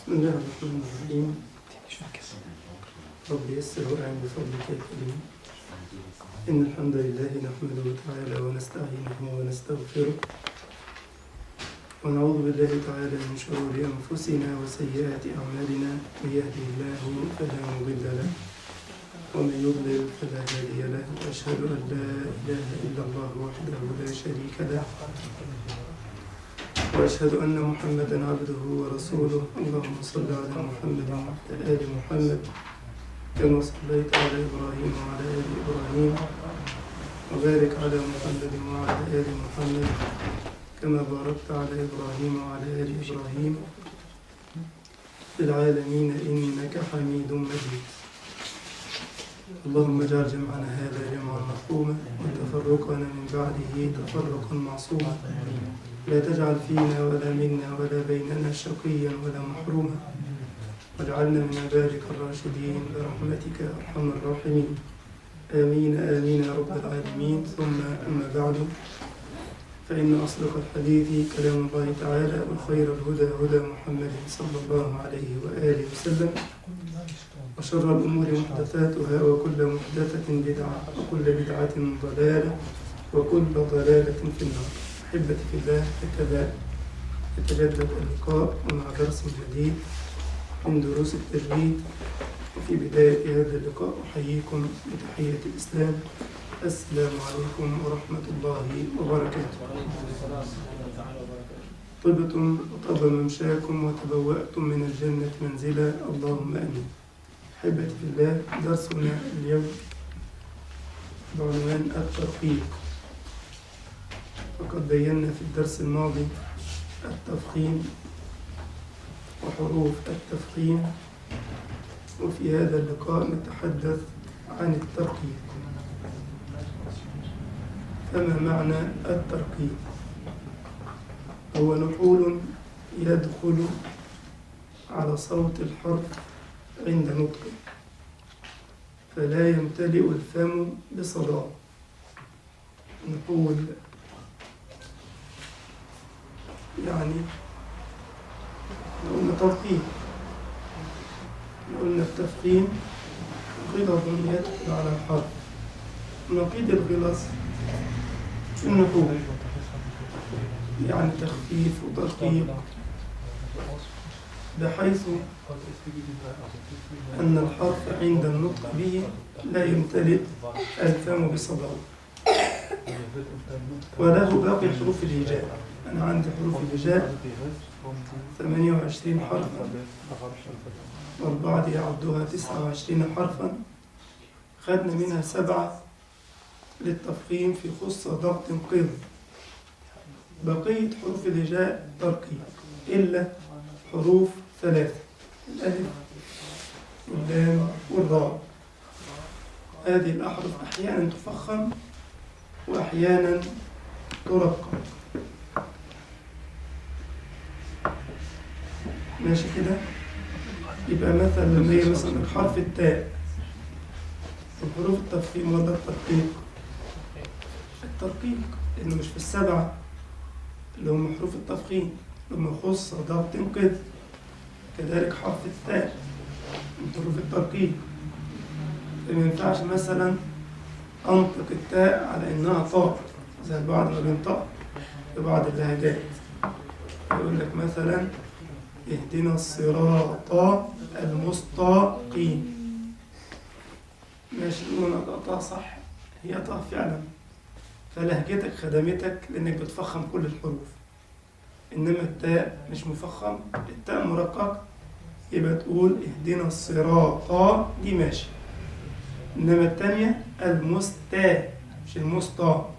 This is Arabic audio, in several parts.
بسم الله الرحمن الرحيم. رب يسر وأعن بفضلك يا كريم. إن الحمد لله نحمده تعالى ونستعينه ونستغفره ونعوذ بالله تعالى من شرور أنفسنا وسيئات أعمالنا. من يهده الله فلا مضل له ومن يضلل فلا هادي له، وأشهد أن لا إله إلا الله وحده لا شريك له، وأشهد أن محمدا عبده ورسوله. اللهم صل على محمد وعلى آل محمد كما صليت على إبراهيم وعلى آل إبراهيم، وبارك على محمد وعلى آل محمد كما باركت على إبراهيم وعلى آل إبراهيم في العالمين إنك حميد مجيد. اللهم اجعل جمعنا هذا جمعا مرحوما وتفرقنا من بعده تفرقا معصوما، لا تجعل فينا ولا منا ولا بيننا شقيا ولا محروما، واجعلنا من عبادك الراشدين برحمتك يا أرحم الراحمين. آمين آمين يا رب العالمين. ثم أما بعد، فإن أصدق الحديث كلام الله تعالى، وخير الهدى هدى محمد صلى الله عليه وآله وسلم، وشر الأمور محدثاتها، وكل محدثة بدعة، وكل بدعة ضلالة، وكل ضلالة في النار. أحبتي في الله، هكذا يتجدد اللقاء ومع درس جديد من دروس التجويد. وفي بداية هذا اللقاء أحييكم بتحية الإسلام، السلام عليكم ورحمة الله وبركاته. طبتم وطاب ممشاكم وتبوأتم من الجنة منزلا، اللهم آمين. أحبتي في الله، درسنا اليوم بعنوان الترقيق. وقد بينا في الدرس الماضي التفخيم وحروف التفخيم، وفي هذا اللقاء نتحدث عن الترقيق. فما معنى الترقيق؟ هو نقول يدخل على صوت الحرف عند نطقه فلا يمتلئ الفم بصداه. نقول يعني قلنا ترقيق، قلنا التفخيم غلظ يدخل على الحرف. نقيض الغلظ النحو يعني تخفيف وترقيق، بحيث أن الحرف عند النطق به لا يمتلئ الفم بصداه، وله باقي حروف الهجاء. أنا عندي حروف الهجاء 28 حرفا، والبعض يعدها 29 حرفا. خدنا منها 7 للتفخيم في خص ضغط قيض. بقية حروف الهجاء ترقيق إلا حروف 3: الألف واللام والراء. هذه الأحرف أحيانا تفخم وأحيانا ترقق. ماشي كده؟ يبقى مثلا لما هي مثلا حرف التاء، الحروف التفخيم ولا الترقيق؟ الترقيق، لأنه مش في 7 اللي هم حروف التفخيم، لما يخص ضغط قيض. كذلك حرف التاء من حروف الترقيق، فما ينفعش مثلا أنطق التاء على إنها طاء زي البعض ما بينطق في بعض اللهجات. يقول لك مثلا اهدنا الصراط المستقيم. ماشي، نقول طاء صح، هي طاء فعلا، فلهجتك خدمتك لأنك بتفخم كل الحروف. إنما التاء مش مفخم، التاء مرقق، يبقى تقول اهدنا الصراط، دي ماشي. إنما التانية المستا، مش المستا،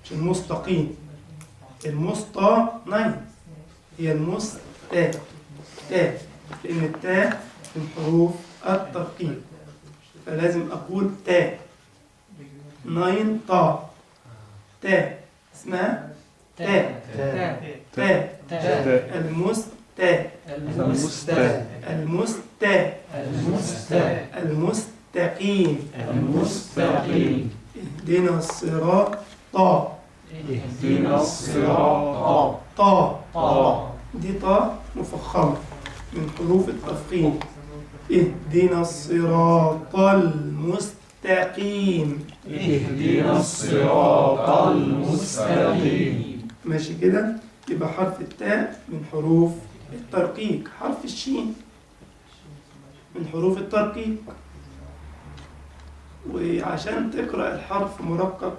مش المستقيم. المستا نين، هي المستا تاء، لأن التاء من حروف الترقيق، فلازم أقول تاء. 9 طاء، تاء اسمها تاء. المستا المستقيم. اهدنا الصراط، طاء، دي طاء مفخمة، من حروف التفخيم. اهدنا الصراط المستقيم. اهدنا الصراط المستقيم. ماشي كده؟ يبقى حرف التاء من حروف الترقيق. حرف الشين من حروف الترقيق. وعشان تقرأ الحرف مرقق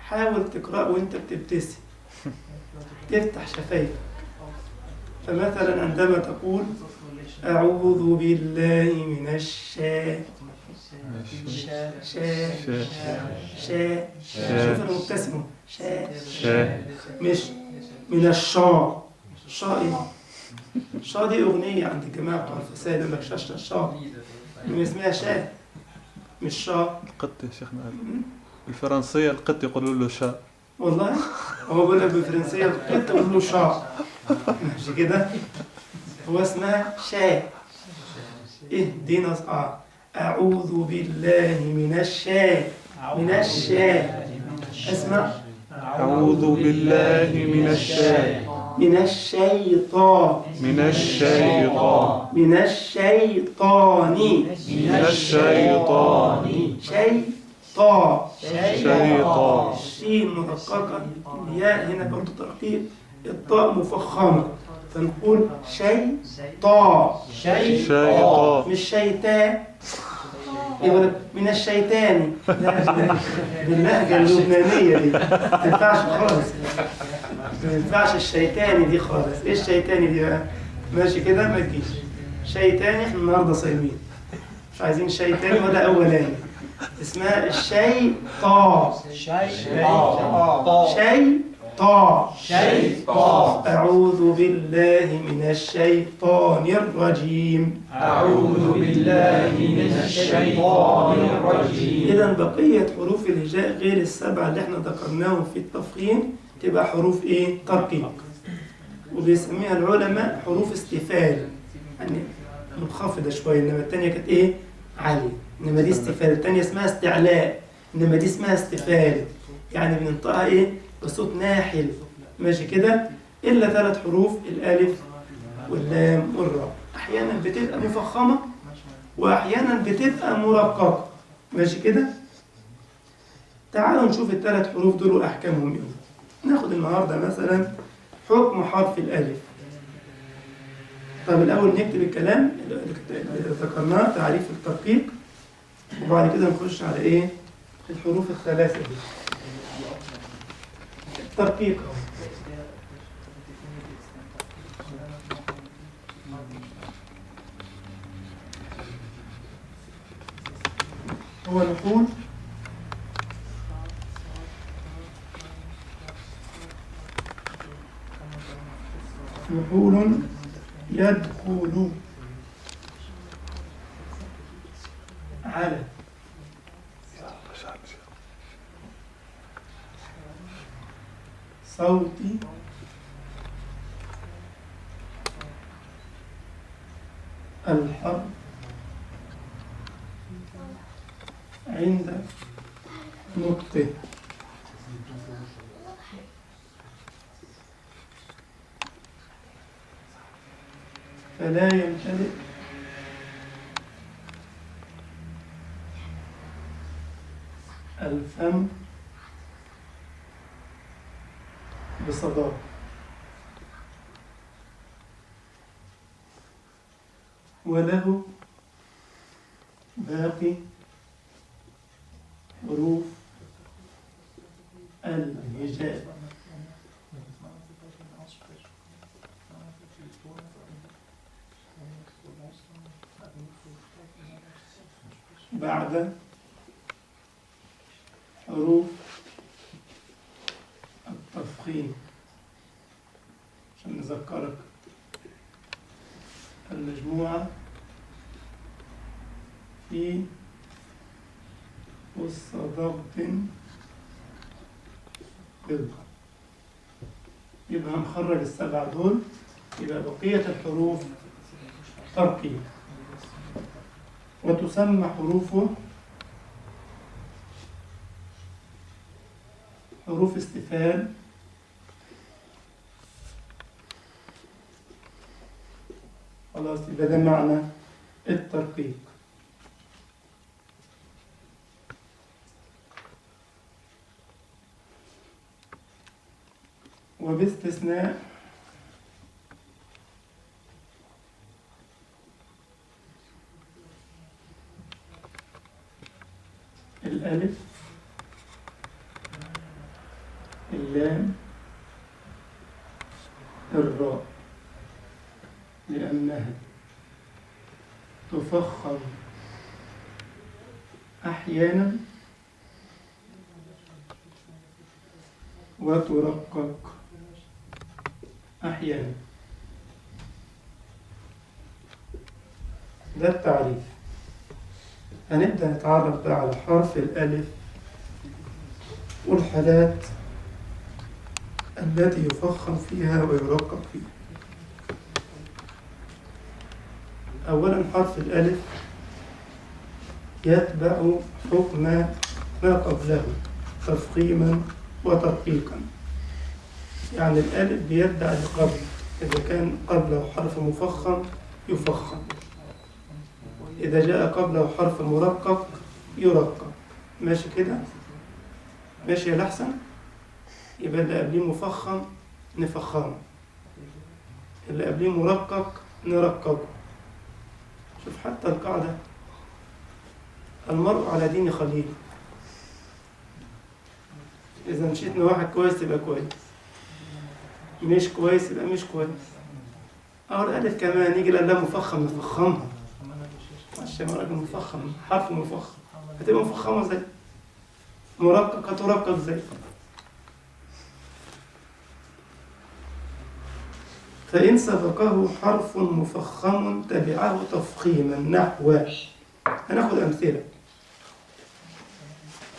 حاول تقرأه وانت بتبتسم، تفتح شفايفك. فمثلا عندما تقول أعوذ بالله من شوف أنا مبتسم مش من الشاء. شاء إيه؟ شاء دي أغنية عند الجماعة بتوع الفساد يقول لك شاش الشاء، من اسمها شاء مش شاء. القط يا شيخنا، الفرنسية القط يقولوا له شاء. والله هو بيقول لك بالفرنسية القط يقول له شاء، مش كده؟ هو اسمها شاء. اهدنا أعوذ بالله من الشاء. اسمع، أعوذ بالله من من الشيطان شيطان. الشين مرققة، الياء هنا برضه ترقيق، الطاء مفخمة، فنقول شيطان مش شيطان. يقول من الشيطان، باللهجة اللبنانية دي ما تنفعش خالص، ما ينفعش الشيطاني دي خالص. ايه الشيطاني دي بقى؟ ماشي كده ما تجيش. شيطاني احنا النهارده صايمين، مش عايزين شيطاني ولا اولاني. اسمها الشيطان. أعوذ بالله من الشيطان الرجيم. إذا بقية حروف الهجاء غير السبعة اللي احنا ذكرناهم في التفخيم تبقى حروف ايه؟ ترقيق. وبيسميها العلماء حروف استفال، يعني منخفضة شوية، إنما التانية كانت ايه؟ عالية. إنما دي استفال. التانية اسمها استعلاء، إنما دي اسمها استفال، يعني بننطقها ايه؟ بصوت ناحل. ماشي كده؟ إلا 3 حروف، الألف واللام والراء، أحيانا بتبقى مفخمة وأحيانا بتبقى مرققة. ماشي كده؟ تعالوا نشوف ال3 حروف دول وأحكامهم إيه. ناخد النهاردة مثلا حكم حرف الألف. طب الأول نكتب الكلام اللي ذكرناه، تعريف الترقيق، وبعد كده نخش على إيه؟ الحروف ال3 دي. الترقيق هو نحول يدخل على صوت الحرف عند نطقه. فلا يمتلئ الفم بصداه، وله باقي حروف الهجاء. بعد حروف التفخيم، عشان نذكرك المجموعة في وسط ضغط بالقلب. يبقى هنخرج ال7 دول، يبقى بقية الحروف ترقيق، وتسمى حروفه حروف استفهام خلاص يبقى ده معنى الترقيق. وباستثناء الألف، اللام، الراء، لأنها تفخم أحيانا وترقق أحيانا. ده التعريف. هنبدأ نتعرف بقى على حرف الألف والحالات التي يفخم فيها ويرقق فيها. أولا حرف الألف يتبع حكم ما قبله تفخيما وترقيقا. يعني الألف بيتبع اللي قبله، إذا كان قبله حرف مفخم يفخم، إذا جاء قبله حرف مرقق يرقق. ماشي كده؟ ماشي يا الأحسن؟ يبقى اللي قبليه مفخم نفخمه، اللي قبليه مرقق نرققه. شوف حتى القاعدة، المرء على دين خليله. إذا مشيت مع واحد كويس تبقى كويس، مش كويس يبقى مش كويس. أو الألف كمان يجي لله مفخم نفخمها، ماشي يا راجل مفخم حرف مفخم هتبقى مفخمة زي مرقق هترقق زي. فإن سبقه حرف مفخم تبعه تفخيما نحو. هناخد أمثلة،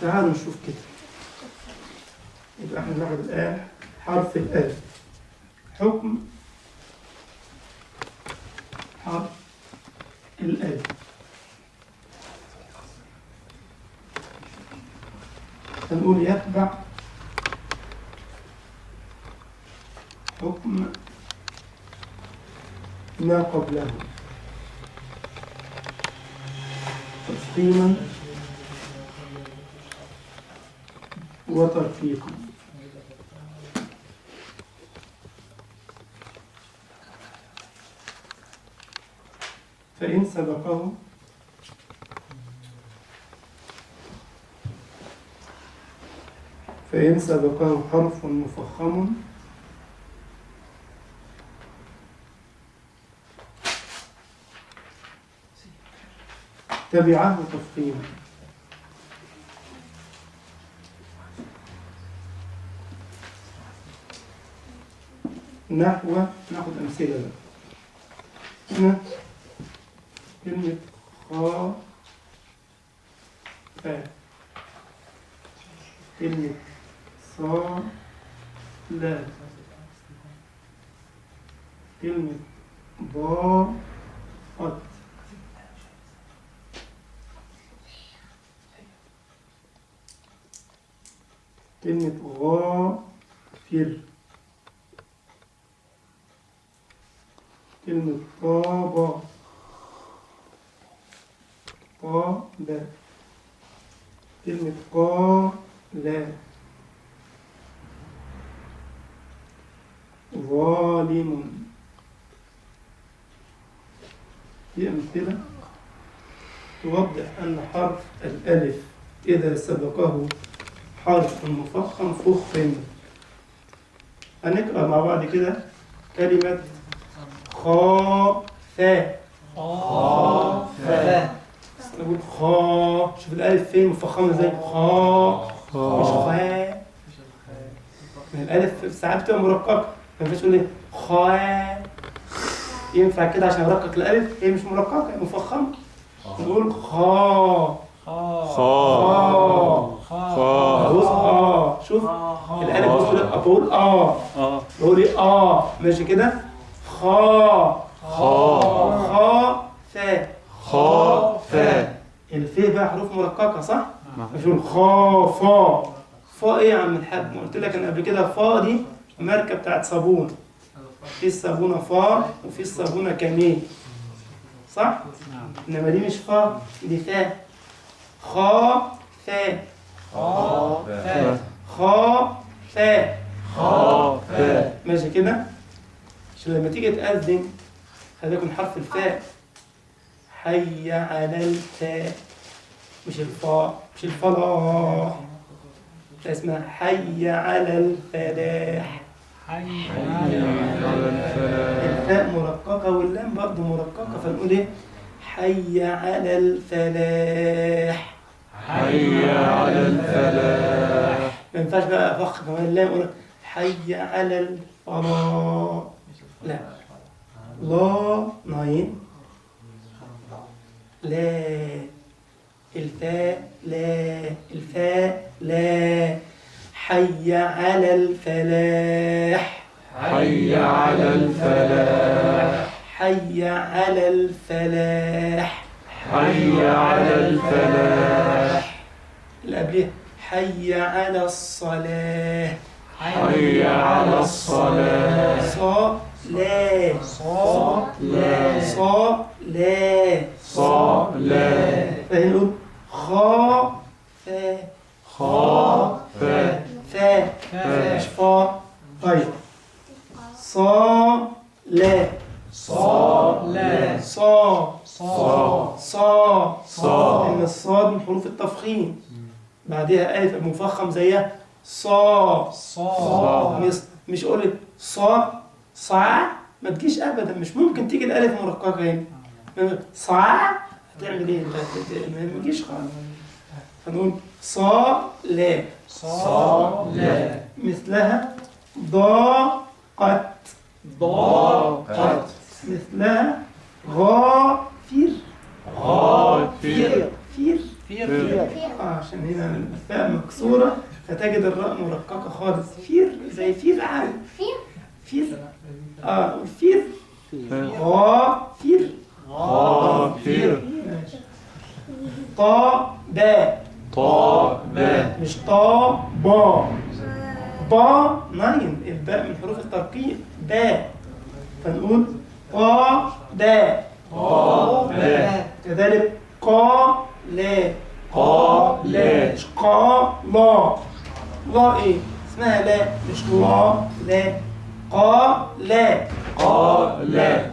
تعالوا نشوف كده. يبقى احنا ناخد الآن حرف الألف. حكم حرف الألف هنقول يتبع حكم ما قبله تفخيما وترقيقا. فإن سبقه حرف مفخم تبعه تفخيما. نحو، ناخد أمثلة بقى. هنا كلمة خا فا، كلمة صا لا، كلمة با قد، كلمة غافر، كلمة طابة طابة، كلمة قالا ظالم. دي أمثلة توضح أن حرف الألف إذا سبقه حرف مفخم فخم. هنقرأ مع بعض كده كلمة خافا. نقول خا، شوف الألف فين مفخمة ازاي، خا مش خا. الألف ساعات بتبقى مرققة، ما ينفعش تقول ايه خا، ينفع كده عشان ارقق الألف، هي مش مرققة هي مفخمة. نقول خا شوف الألف بقول بقول ايه ماشي كده. خا فا. الفاء بقى حروف مرققة صح؟ مش نقول خا فا ايه يا عم الحاج؟ ما قلت لك انا قبل كده فا دي ماركة بتاعت صابون، في الصابونة فا وفي الصابونة كمين. صح؟ إنما دي مش فا، دي فا. خا فا خا فا خا فا. خا فا. ماشي كده؟ عشان لما تيجي تأذن خلي يكون حرف الفاء. حي على الفاء، مش الفاء، مش الفلاح. اسمها حي على الفلاح. حي على الفلاح. الفاء مرققة واللام برضه مرققة، فنقول ايه؟ حي على الفلاح. حي على الفلاح. ما ينفعش بقى افخ كمان اللام اقول حي على الفلاح. لا، لا ناين، لا الفاء، لا الفاء، لا. حي على الفلاح. حي على الفلاح. حي على الفلاح. حي على الفلاح. اللي قبلها حي على الصلاة. حي على الصلاة. صا لا صا لا صا لا صا لا. فنقول خا فا خا فا. فا فا. مش فا. طيب صا لا صا لا صا صا صا صا. إن الصاد من حروف التفخيم، بعدها ألف مفخم زيها صا. صا مش أقول لك صا صا، ما تجيش أبدا، مش ممكن تيجي الألف مرققة هنا. صا هتعمل إيه؟ ما تجيش خالص. هنقول صا لا صا لا مثلها ضاقت ضاقت مثلها غافر غافر. فير. فير عشان هنا الفاء مكسورة فتجد الراء مرققة خالص. فير زي فير عادي. فير فير غافر. غافر. ماشي. طا با طا با. مش طا با. با ناين، الباء من حروف الترقيق با، فنقول طا با. طا با. كذلك قا لا قا لا. مش قا لا. لا ايه اسمها؟ لا مش لا. لا قا لا قا لا.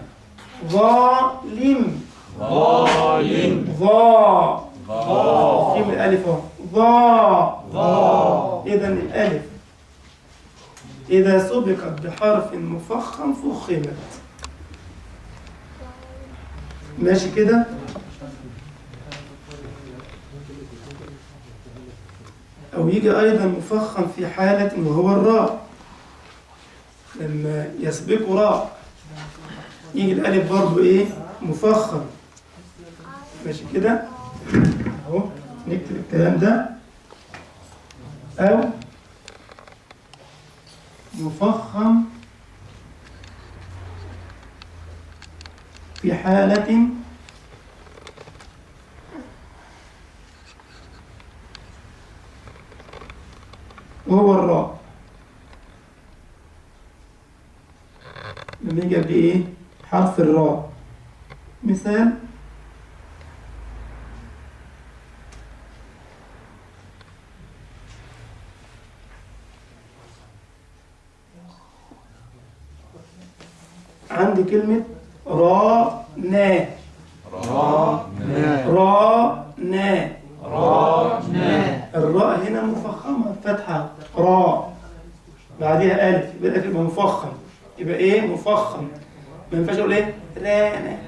ظالم. ظالم. ظا ظا. في من الالف اهو. ظا ظا. اذا الالف اذا سبقت بحرف مفخم فخمت. ماشي كده؟ أو يجي أيضا مفخم في حالة وهو الراء، لما يسبقه راء يجي الألف برضو إيه؟ مفخم. ماشي كده؟ أهو نكتب الكلام ده. أو مفخم في حالة وهو الراء، لما يجي قبل ايه؟ حرف الراء. مثال عندي كلمة رانا. رانا. رانا. رانا الراء هنا مفخمة فتحة راء، بعدها ألف، يبقى الألف يبقى مفخم. يبقى إيه؟ مفخم. ما ينفعش أقول إيه؟ رانا.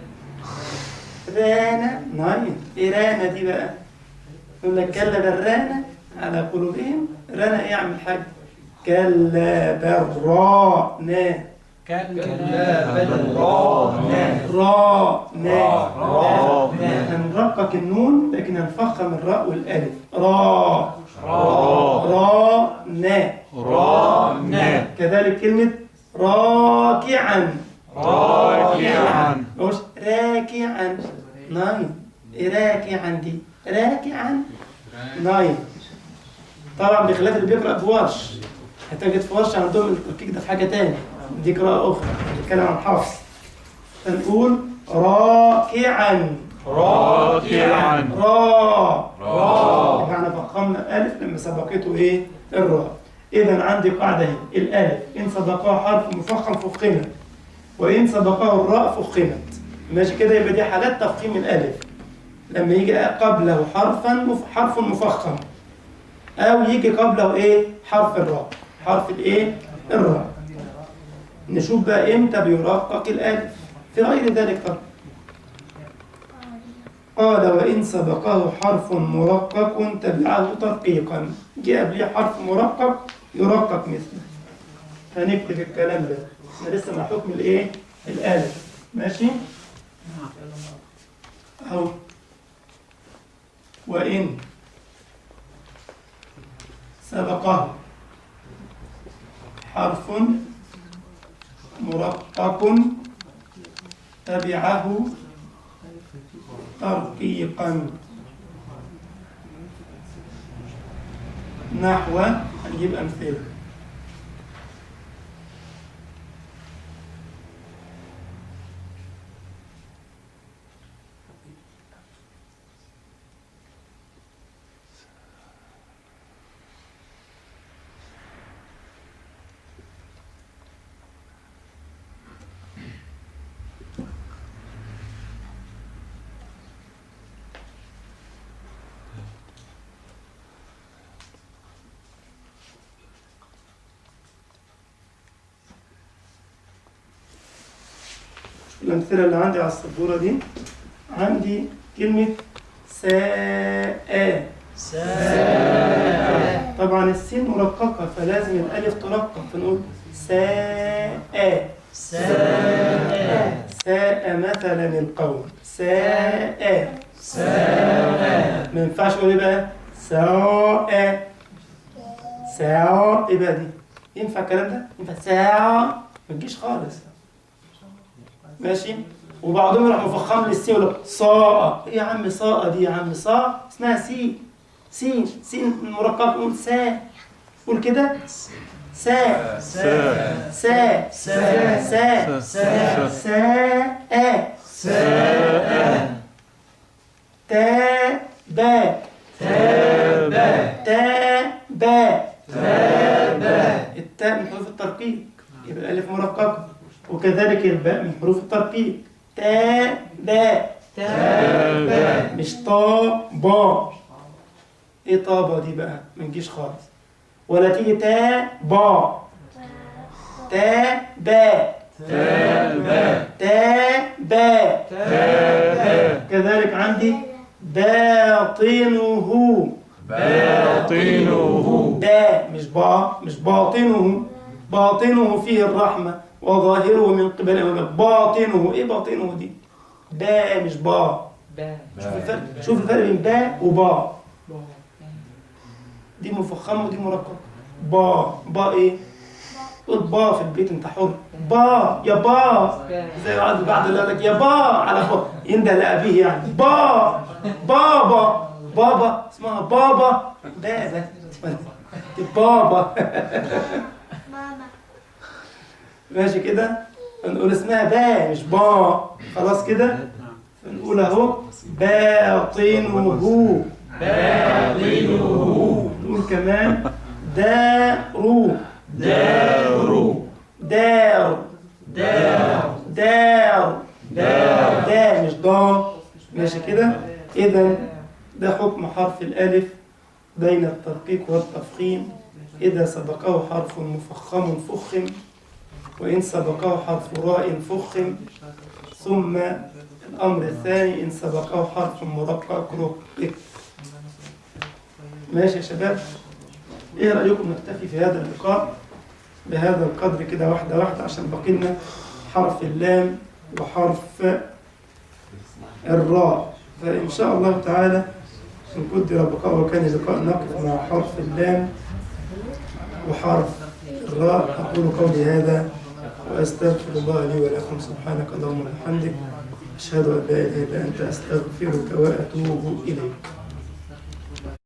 رانا ناين. إيه رانا دي بقى؟ يقول لك كلا برانا على قلوبهم. رانا إيه يا عم الحاج؟ كلا برانا. كلا بل رانا رانا. رانا. هنرقق النون لكن هنفخم الراء والألف. را را. رانا. رانا. كذلك كلمة راكعا. راكعا. مش راكعا ناين. إيه راكعا دي؟ راكعا ناين. طبعا بخلاف اللي بيقرأ بورش، هتجد في ورش عندهم التركيك ده في حاجة تاني، دي قراءة أخرى بتتكلم عن حفص. فنقول راكعا راكعا را احنا فخمنا الألف لما سبقته إيه؟ الراء. إذا عندي قاعدة هي الألف إن سبقها حرف مفخم فخمت، وإن سبقه الراء فخمت. ماشي كده؟ يبقى دي حالات تفخيم الألف، لما يجي قبله حرف مفخم، أو يجي قبله إيه؟ حرف الراء، حرف الإيه؟ الراء. نشوف بقى إمتى بيرقق الألف في غير ذلك طبعا. قال وإن سبقه حرف مرقق تبعه ترقيقا، جاء قبله حرف مرقق يرقق مثله. هنكتب الكلام ده، احنا لسه مع حكم الإيه؟ الألف. ماشي؟ أهو وإن سبقه حرف مرقق تبعه ترقيقا، نحو، هنجيب أمثلة. الأمثلة اللي عندي على السبورة دي، عندي كلمة ساء. طبعا السين مرققة فلازم الألف ترقق، فنقول ساء. ساء مثلا القوم، ساء. ما ينفعش أقول إيه بقى؟ ساء. إيه بقى دي؟ ينفع الكلام ده؟ ينفع ساء؟ ما تجيش خالص. ماشي؟ وبعضهم يروح مفخم للسين ولا صاء. ايه يا عم صاء دي؟ يا عم صاء اسمها سين مرقق. قول سا، قول كده سا تا با التاء من حروف الترقيق، يبقى الألف مرققة، وكذلك الباء من حروف الترقيق. تا با مش طا با. ايه طابة دي بقى؟ ما تجيش خالص. ولا تيجي تا با، تا با كذلك عندي باطنه با مش با، مش باطنه فيه الرحمة وظاهره من قبل باطنه. ايه باطنه دي؟ با مش با. شوف الفرق بين با وبا. دي مفخمة ودي مرققة. با ايه؟ قول با في البيت انت حر. با يا با، زي بعد اللي قال لك يا با على با، يندى لأبيه يعني بابا اسمها بابا. بابا ماشي كده؟ نقول اسمها با مش با، خلاص كده؟ نقول اهو باطنه. نقول كمان دار دا مش ضا. ماشي كده؟ إذا ده حكم حرف الألف بين الترقيق والتفخيم. إذا سبقه حرف مفخم فخم، وإن سبقه حرف راء فخم. ثم الأمر الثاني إن سبقه حرف مرقق رقق. ماشي يا شباب؟ إيه رأيكم نكتفي في هذا اللقاء بهذا القدر كده واحدة واحدة، عشان باقي لنا حرف اللام وحرف الراء. فإن شاء الله تعالى إن قدر بقاء وكان لقاء نقف مع حرف اللام وحرف الراء. أقول قولي هذا وأستغفر الله لي ولكم. سبحانك اللهم وبحمدك، أشهد أن لا إله إلا أنت، أستغفرك وأتوب إليك.